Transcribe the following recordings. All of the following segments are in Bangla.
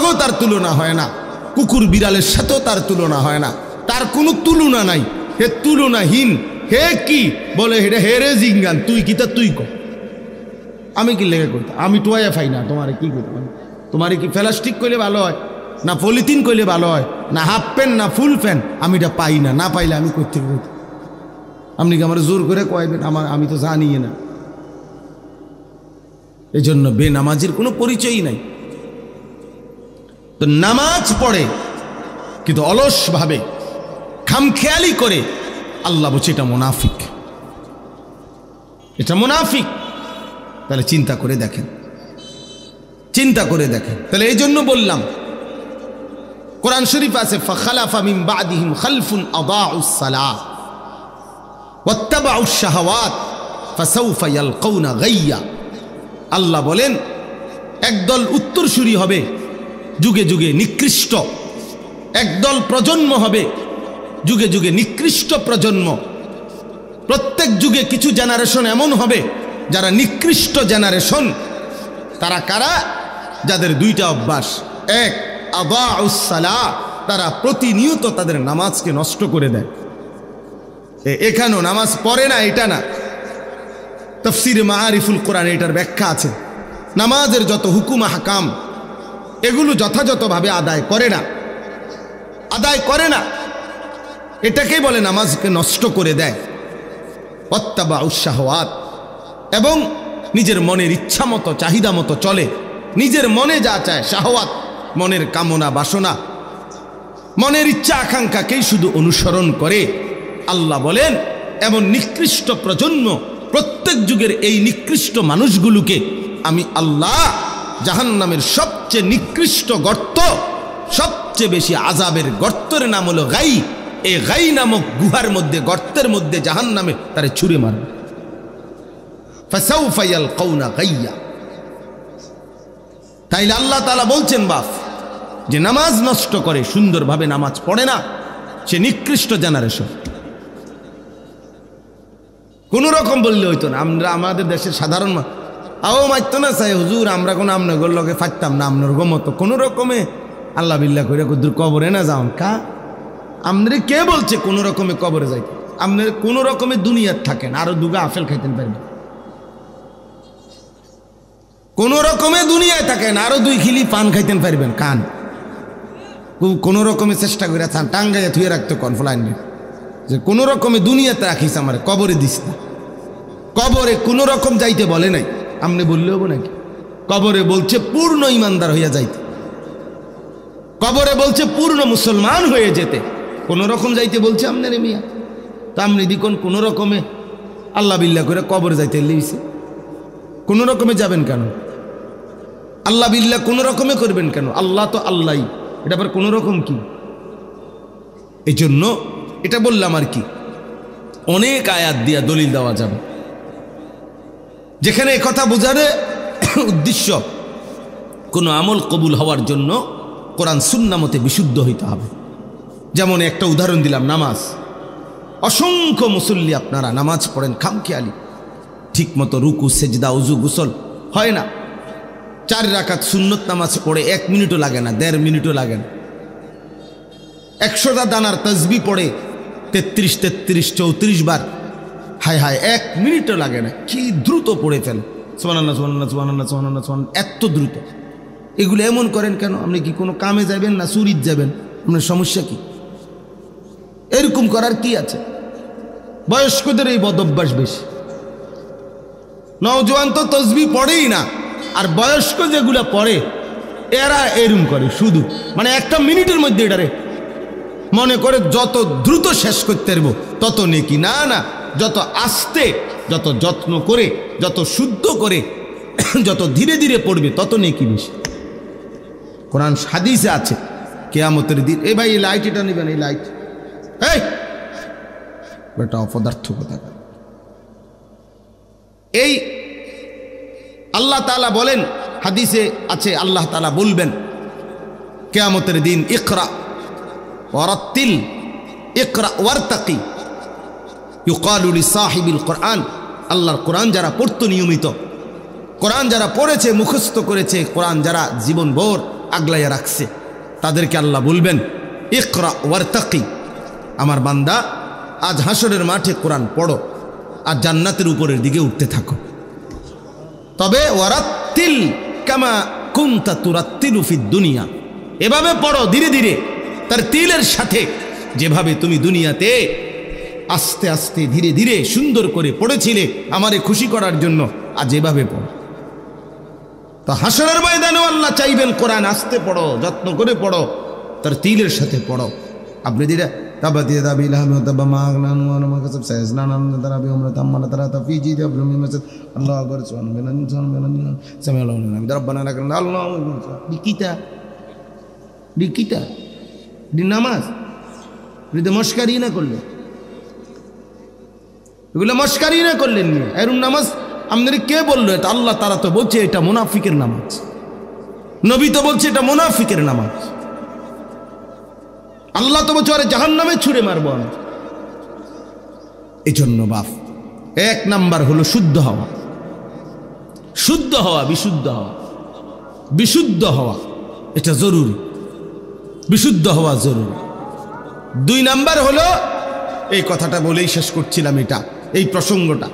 সঙ্গেও তার তুলনা হয় না, কুকুর বিড়ালের সাথেও তার তুলনা হয় না, তার কোনো তুলনা নাই, হে তুলনাহীন। হে কি বলে হেটা হেরে জিঙ্গান, তুই কি তা তুই কর, আমি কি লেগে করতাম, আমি টোয়া পাই না, তোমারে কি করতাম, তোমারে কি প্লাস্টিক করলে ভালো হয় না পলিথিন করলে ভালো হয় না হাফ প্যান্ট না ফুল প্যান্ট, আমি এটা পাই না, না পাইলে আমি করতে করতে আপনি কি আমার জোর করে কয়বেন, আমি তো জানি না। এই জন্য বেনামাজির কোনো পরিচয়ই নাই। তো নামাজ পড়ে কিন্তু অলসভাবে খামখেয়ালি করে, আল্লাহ বলছে এটা মুনাফিক, এটা মুনাফিক। তাহলে চিন্তা করে দেখেন, চিন্তা করে দেখেন। তাহলে এই জন্য বললাম, কোরআন শরীফ আছে ফাখালাফা মিন বাদিহিম খালফুন আদাউস সালাহ ওয়াত্তাবাউশ শাহাওয়াত ফাসাউফা ইয়ালকাউনা গাইয়া। আল্লাহ বলেন একদল উত্তরসূরি হবে যুগে যুগে নিকৃষ্ট, একদল প্রজন্ম হবে যুগে যুগে নিকৃষ্ট প্রজন্ম। প্রত্যেক যুগে কিছু জেনারেশন এমন হবে যারা নিকৃষ্ট জেনারেশন। তারা কারা? যাদের দুইটা অভ্যাস, এক আদাউস সালাহ, তারা প্রতিনিয়ত তাদের নামাজকে নষ্ট করে দেয়। এখানেও নামাজ পড়ে না এটা না, তাফসীরে মাআরিফুল কোরআন এটার ব্যাখ্যা আছে। নামাজের যত হুকুম আহকাম এগুলো যথাযথভাবে আদায় করে না, আদায় করে না, এটাকেই বলে নামাজকে নষ্ট করে দেয়। ওয়াত্তাবাউশ শাহাওয়াত, এবং নিজের মনের ইচ্ছা মতো চাহিদা মতো চলে, নিজের মনে যা চায়, শাহওয়াত মনের কামনা বাসনা, মনের ইচ্ছা আকাঙ্ক্ষাকেই শুধু অনুসরণ করে। আল্লাহ বলেন এমন নিকৃষ্ট প্রজন্ম, প্রত্যেক যুগের এই নিকৃষ্ট মানুষগুলোকে আমি আল্লাহ জাহান্নামের সবচেয়ে নিকৃষ্ট গর্ত, সবচেয়ে বেশি আযাবের গর্তের নাম হলো গাই, এই গাই নামক গুহার মধ্যে, গর্তের মধ্যে জাহান্নামে তারে ছুঁড়ে মারবে। ফাসাউফা ইয়ালকাউনা গাইয়া। তাইলে আল্লাহ তাআলা বলছেন বাপ যে নামাজ নষ্ট করে, সুন্দরভাবে নামাজ পড়ে না, সে নিকৃষ্ট জেনারেশন। কোন রকম বললে হইতো না, আমরা আমাদের দেশের সাধারণ আও মাইতো না চাই হুজুর, আমরা কোনো আপনার লগে ফাটতাম না, আপনার গমতো কোনো রকমে আল্লাহ বিল্লাহ করে কুদুর কবরে না যাও কা। আপনার কে বলছে কোনো রকমে কবরে যাইতে? আপনার কোনো রকমে দুনিয়ার থাকেন, আরো দুগা আপেল খাইতেন পারবেন, কোন রকমে দুনিয়ায় থাকেন, আরো 2 খিলি পান খাইতেন পারবেন। কান কোন রকমে চেষ্টা করে টাঙ্গাইয়া থুয়ে রাখতো কনফ্লাইন, যে কোন রকমে দুনিয়াতে রাখিস, আমার কবরে দিস না। কবরে কোন রকম যাইতে বলে নাই, আপনি বললে হবো নাকি? কবরে বলছে পূর্ণ ইমানদার হইয়া যাইতে, কবরে বলছে পূর্ণ মুসলমান হয়ে যেতে, কোন রকম যাইতে বলছে আপনার মিয়া। তা আপনি দিকন কোন রকমে আল্লাহ বিল্লাহ করে কবরে যাইতে লিয়েছে, কোন রকমে যাবেন কেন? আল্লাহ বিল্লাহ কোন রকমে করবেন কেন? আল্লাহ তো আল্লাহই, এটা আবার কোন রকম কি? এই জন্য এটা বললাম আর কি, অনেক আয়াত দিয়া দলিল দেওয়া যাবে, যেখানে কথা বোঝার উদ্দেশ্য কোনো আমল কবুল হওয়ার জন্য কোরআন সুন্নাহ মতে বিশুদ্ধ হইতে হবে। যেমন একটা উদাহরণ দিলাম, নামাজ। অসংখ্য মুসল্লি আপনারা নামাজ পড়েন খামখেয়ালি, ঠিক মতো রুকু সেজদা উজু গোসল হয় না। 4 রাকাত সুন্নত নামাজ পড়ে 1 মিনিটও লাগে না, 1.5 মিনিটও লাগে না। 100টা দানার তাসবিহ পড়ে 33, 34 বার, হায় হায় 1 মিনিটও লাগে না। কি দ্রুত পড়ে ফেলে, সুবহানাল্লাহ সুবহানাল্লাহ সুবহানাল্লাহ সুবহানাল্লাহ সুবহানাল্লাহ, এত দ্রুত। এগুলো এমন করেন কেন? আপনি কি কোনো কামে যাবেন না চুরিত যাবেন? আপনার সমস্যা কি? এরকম করার কি আছে? বয়স্কদের এই বদভ্যাস বেশি, নওজোয়ান তো তাসবিহ পড়েই না, আর বয়স্ক যেগুলা পড়ে এরা এরকম করে শুধু, মানে 1 মিনিটের মধ্যে এটারে মনে করে যত দ্রুত শেষ করতে পারবো তত নেকি। না না, যত আস্তে, যত যত্ন করে, যত শুদ্ধ করে, যত ধীরে ধীরে পড়বে তত নেকি বেশি। কোরআন হাদিসে আছে কিয়ামতের দিন, এই ভাই এই লাইট এটা নেবেন, এই লাইট, এই বেটা অপদার্থ কথা। এই আল্লাহ তাআলা বলেন, হাদিসে আছে আল্লাহ তাআলা বলবেন কিয়ামতের দিন, ইকরা ওয়ারাত্তিল ইকরা ওয়ারতাকি ইউকালু লিসাহিবিল কোরআন। আল্লাহর কোরআন যারা পড়তো নিয়মিত, কোরআন যারা পড়েছে, মুখস্থ করেছে, কোরআন যারা জীবনভর আগলাইয়া রাখছে, তাদেরকে আল্লাহ বলবেন ইকরা ওয়ারতাকি, আমার বান্দা আজ হাসরের মাঠে কোরআন পড়ো আর জান্নাতের উপরের দিকে উঠতে থাকো। তবে ওয়ারাত্তিল কামা কুনতা তুরাত্তিলু ফিদ দুনিয়া, এভাবে পড়ো ধীরে ধীরে তার তিলের সাথে, যেভাবে তুমি দুনিয়াতে আস্তে আস্তে ধীরে ধীরে সুন্দর করে পড়েছিলে আমারে খুশি করার জন্য, আজ এভাবে পড়ো। তো হাসরের ময়দানে আল্লাহ চাইবেন কোরআন আস্তে পড়ো, যত্ন করে পড়ো, তার তিলের সাথে পড়ো। আপনি ধীরে তাবাতিয়া দাবিলাম তাবা মাগনান ওয়া মাকাসব সাইজনান তারাবি উমরা তাম্মানা তারাতা ফি জিদি আবরুমি মাসাদ আল্লাহু আকবার সুবহানাল্লাহ সামিআল্লাহু লিমান রাব্বানা লাকাল আল্লাহু বিকিতা বিকিতা দি নামাজ যদি মস্কারি না করলে, এগুলো মস্কারি না করলেন নিয়ে এরকম নামাজ আপনাদের কে বললো? এটা আল্লাহ তারা তো বলছে এটা মুনাফিকের নামাজ, নবী তো বলছে এটা মুনাফিকের নামাজ, আল্লাহ তো বলছে আরে জাহান্নামে ছুঁড়ে মারবো আমি। এই জন্য বাপ এক নাম্বার হলো শুদ্ধ হওয়া, শুদ্ধ হওয়া, বিশুদ্ধ হওয়া, বিশুদ্ধ হওয়া এটা জরুরি, বিশুদ্ধ হওয়া জরুরি। দুই নাম্বার হলো, এই কথাটা বলেই শেষ করছিলাম, এটা এই প্রসঙ্গটা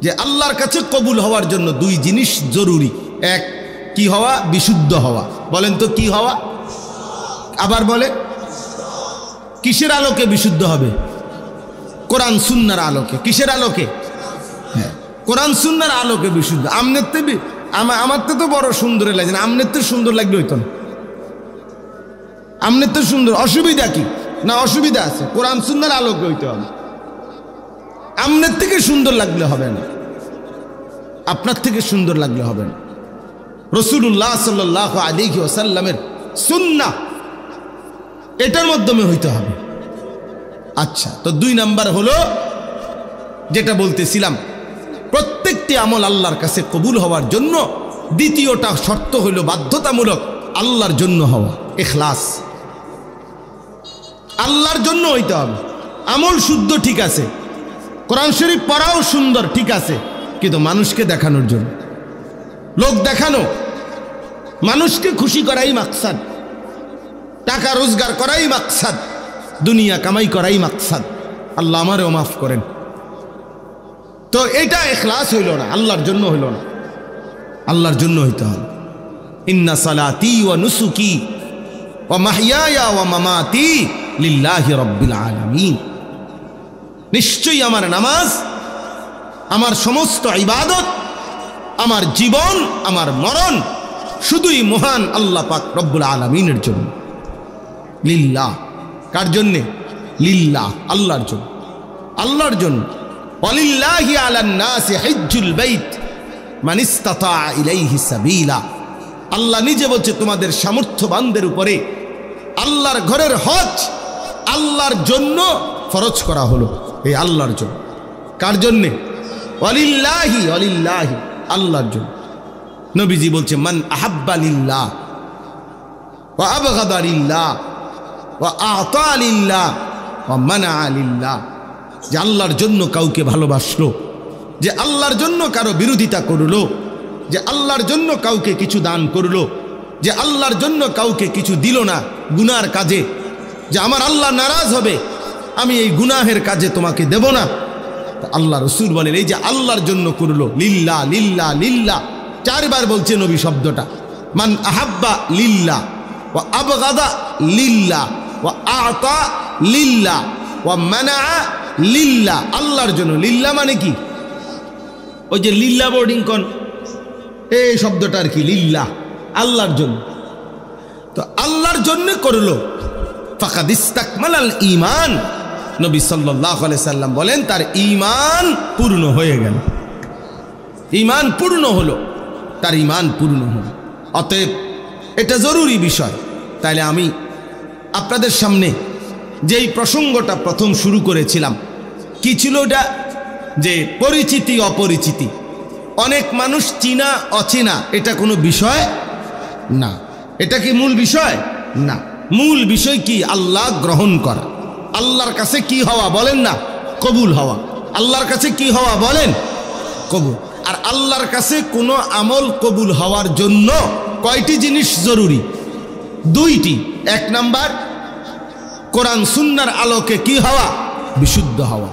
যে আল্লাহর কাছে কবুল হওয়ার জন্য দুই জিনিস জরুরি। এক কি হওয়া? বিশুদ্ধ হওয়া। বলেন তো কি হওয়া? আবার বলে কিসের আলোকে বিশুদ্ধ হবে? কোরআন সুন্নাহর আলোকে। কিসের আলোকে? হ্যাঁ, কোরআন সুন্নাহর আলোকে বিশুদ্ধ। আমার তো বড় সুন্দর লাগে না, আমনের তো সুন্দর লাগলে হইতো না, আমনের তো সুন্দর, অসুবিধা কি? না অসুবিধা আছে, কোরআন সুন্নাহর আলোকে হইতে হবে। আমনের থেকে সুন্দর লাগলে হবে না, আপনার থেকে সুন্দর লাগলে হবে না। রাসূলুল্লাহ সাল্লাল্লাহু আলাইহি ওয়াসাল্লামের সুন্নাহ এটার মাধ্যমে হইতে হবে। আচ্ছা, তো দুই নাম্বার হলো যেটা বলতেছিলাম, প্রত্যেকটি আমল আল্লাহর কাছে কবুল হওয়ার জন্য দ্বিতীয়টা শর্ত হলো বাধ্যতামূলক আল্লাহর জন্য হওয়া, ইখলাস। আল্লাহর জন্য হইতে হবে। আমল শুদ্ধ ঠিক আছে, কোরআন শরীফ পড়াও সুন্দর ঠিক আছে, কিন্তু মানুষকে দেখানোর জন্য, লোক দেখানো, মানুষকে খুশি করাই মাকসাদ, টাকা রোজগার করাই মাকসাদ, দুনিয়া কামাই করাই মাকসাদ। আল্লাহ আমারও মাফ করেন। তো এটা ইখলাস হইল না, আল্লাহর জন্য হইল না, আল্লাহর জন্য হইতে হবে। ইন্না সালাতি ওয়া নুসুকি ওয়া মাহইয়ায়া ওয়া মামাতি লিল্লাহি রাব্বিল আলামিন, নিশ্চয়ই আমার নামাজ, আমার সমস্ত ইবাদত, আমার জীবন, আমার মরণ শুধুই মহান আল্লাহ পাক রব্বুল আলামিনের জন্য। লিল্লাহ, কার জন্যে? লিল্লাহ, আল্লাহর জন্য, আল্লাহর জন্য। ওয়ালিল্লাহি আলান নাসি হিজ্জুল বাইত মান ইসতাতা ইলাইহি সাবিলা, আল্লাহ নিজে বলছে তোমাদের সামর্থ্যবানদের উপরে আল্লাহর ঘরের হজ আল্লাহর জন্য ফরজ করা হলো, এই আল্লাহর জন্য। কার জন্যে? ওয়ালিল্লাহি, ওয়ালিল্লাহি, আল্লাহর জন্য। নবীজি বলছে মান আহাব্বা লিল্লাহ ওয়া আবগাদা লিল্লাহ ওয়া আ'তা লিল্লাহ ওয়া মানা লিল্লাহ, যে আল্লাহর জন্য কাউকে ভালোবাসলো, যে আল্লাহর জন্য কারো বিরোধিতা করলো, যে আল্লাহর জন্য কাউকে কিছু দান করলো, যে আল্লাহর জন্য কাউকে কিছু দিল না গুনার কাজে, যে আমার আল্লাহ নারাজ হবে, আমি এই গুনাহের কাজে তোমাকে দেব না। আল্লাহ রাসূল বলেন এই যে আল্লাহর জন্য করলো, লিল্লাহ লিল্লাহ লিল্লাহ, চারবার বলছে নবী শব্দটা। মান আহাব্বা লিল্লাহ ওয়া আবগাদা লিল্লাহ ওয়া আ'তা লিল্লাহ ওয়া মানা লিল্লাহ, আল্লাহর জন্য। লিল্লাহ মানে কি? ওই যে লিল্লাহ বোর্ডিং কন, এই শব্দটা আর কি, লিল্লাহ, আল্লাহর জন্য। তো আল্লাহর জন্য করলো, ফাকাদ ইস্তাকমালাল ঈমান, নবী সাল্লাল্লাহু আলাইহি সাল্লাম বলেন তার ঈমান পূর্ণ হয়ে গেল, ঈমান পূর্ণ হলো, তার ঈমান পূর্ণ হলো। অতএব এটা জরুরি বিষয়। তাইলে আমি আপনাদের সামনে যেই প্রসঙ্গটা প্রথম শুরু করেছিলাম, কি ছিল ওটা? যে পরিচিতি অপরিচিতি, অনেক মানুষ চিনা অচেনা, এটা কোনো বিষয় না। এটা কি মূল বিষয়? না। মূল বিষয় কি? আল্লাহ গ্রহণ করা, আল্লাহর কাছে কি হওয়া বলেন না? কবুল হওয়া। আল্লাহর কাছে কি হওয়া বলেন? কবুল। আর আল্লাহর কাছে কোনো আমল কবুল হওয়ার জন্য কয়টি জিনিস জরুরি? দুইটি। এক নাম্বার, কোরআন সুন্নাহর আলোকে কি হওয়া? বিশুদ্ধ হওয়া।